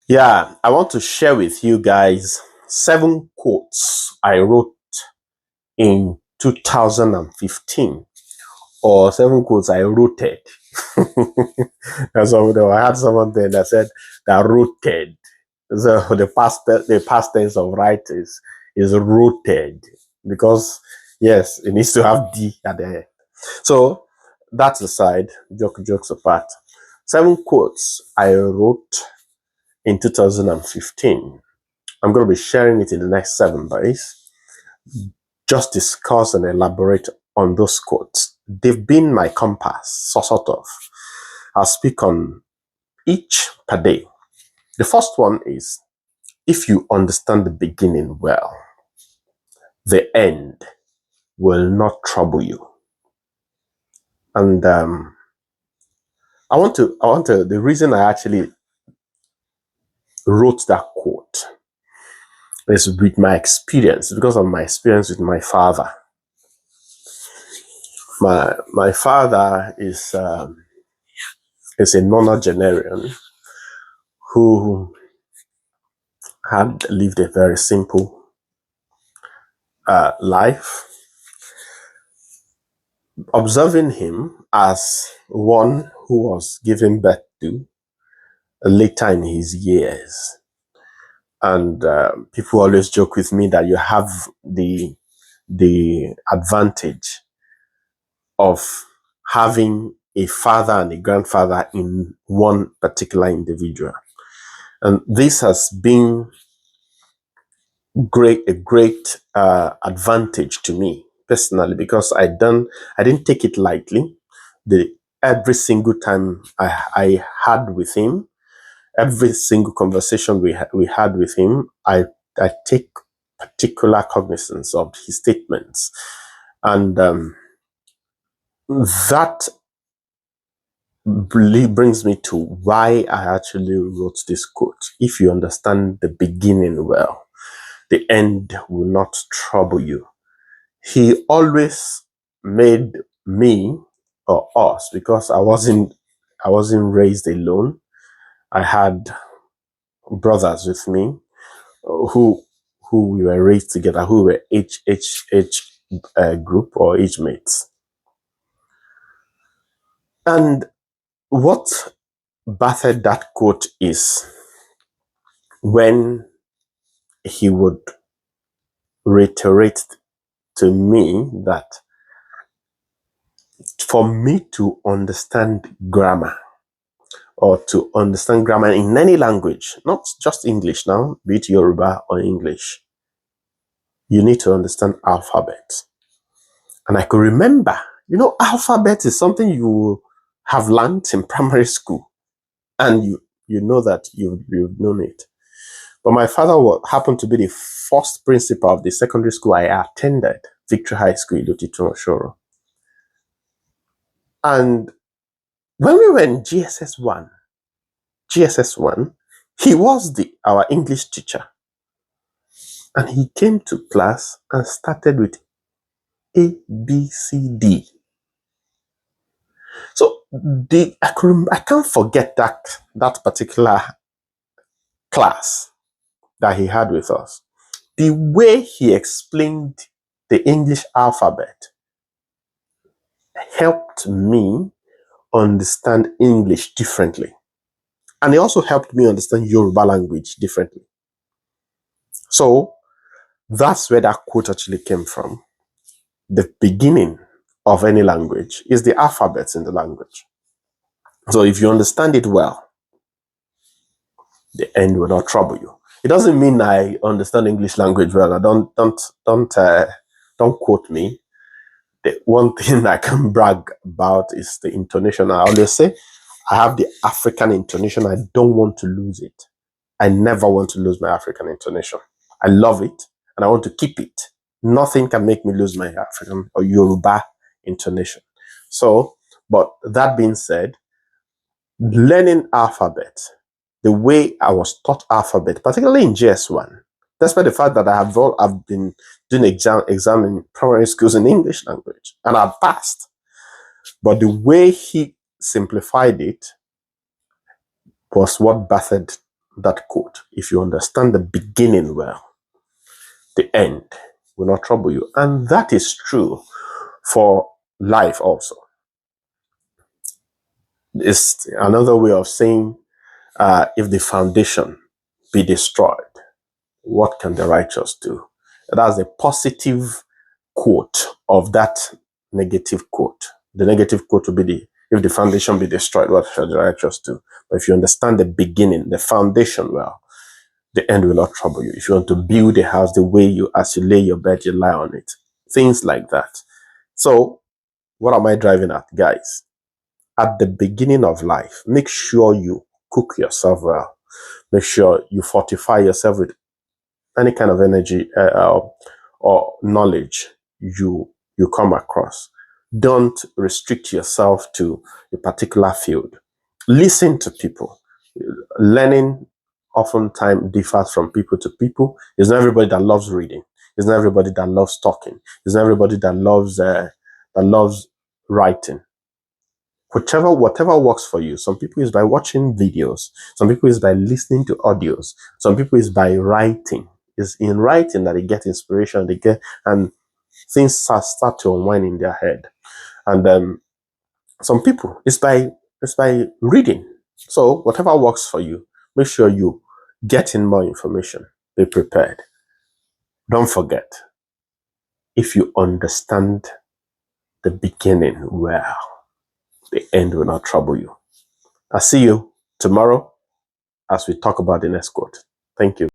Yeah, I want to share with you guys 7 quotes I wrote in 2015, or 7 quotes I wrote. And so I had someone there that said that rooted. So the past tense of write is rooted, because yes, it needs to have D at the end. So that's aside, jokes apart. 7 quotes I wrote in 2015. I'm going to be sharing it in the next 7 days. Just discuss and elaborate on those quotes. They've been my compass, sort of. I'll speak on each per day. The first one is, if you understand the beginning well, the end will not trouble you. And the reason I actually wrote that quote is with my experience, because of my experience with my father. My father is a nonagenarian who had lived a very simple life. Observing him as one who was given birth to later in his years, and people always joke with me that you have the advantage of having a father and a grandfather in one particular individual. And this has been a great advantage to me personally, because I didn't take it lightly. Every single time I had with him, every single conversation we had with him, I take particular cognizance of his statements, and that really brings me to why I actually wrote this quote. If you understand the beginning well, the end will not trouble you. He always made me, or us, because I wasn't raised alone. I had brothers with me who we were raised together, who were age group or age mates. And what battered that quote is when he would reiterate to me that for me to understand grammar, or to understand grammar in any language, not just English now, be it Yoruba or English, you need to understand alphabet. And I could remember, alphabet is something you have learned in primary school, and you know that you've known it. But my father happened to be the first principal of the secondary school I attended, Victory High School, Ilotitun Oshoro. And when we were in GSS 1, he was our English teacher. And he came to class and started with A, B, C, D. So I can't forget that particular class that he had with us. The way he explained the English alphabet helped me understand English differently. And it also helped me understand Yoruba language differently. So that's where that quote actually came from. The beginning of any language is the alphabets in the language. So if you understand it well, the end will not trouble you. It doesn't mean I understand English language well. Now don't quote me. The one thing I can brag about is the intonation. I always say I have the African intonation. I don't want to lose it. I never want to lose my African intonation. I love it and I want to keep it. Nothing can make me lose my African or Yoruba intonation. So, but that being said, learning alphabet, the way I was taught alphabet, particularly in GS1, despite the fact that I've been doing exam in primary schools in English language, and I've passed. But the way he simplified it was what battered that quote. If you understand the beginning well, the end will not trouble you. And that is true for life also. It's another way of saying, if the foundation be destroyed, what can the righteous do? That's a positive quote of that negative quote. The negative quote will be if the foundation be destroyed, what shall the righteous do? But if you understand the beginning, the foundation well, the end will not trouble you. If you want to build a house the way as you lay your bed, you lie on it. Things like that. So, what am I driving at, guys? At the beginning of life, make sure you cook yourself well. Make sure you fortify yourself with any kind of energy or knowledge you come across. Don't restrict yourself to a particular field. Listen to people. Learning oftentimes differs from people to people. It's not everybody that loves reading. It's not everybody that loves talking. It's not everybody that loves writing. Whatever works for you. Some people is by watching videos. Some people is by listening to audios. Some people is by writing. It's in writing that they get inspiration. And things start to unwind in their head. And some people it's by reading. So whatever works for you, make sure you get in more information. Be prepared. Don't forget, if you understand the beginning well, the end will not trouble you. I'll see you tomorrow as we talk about the next quote. Thank you.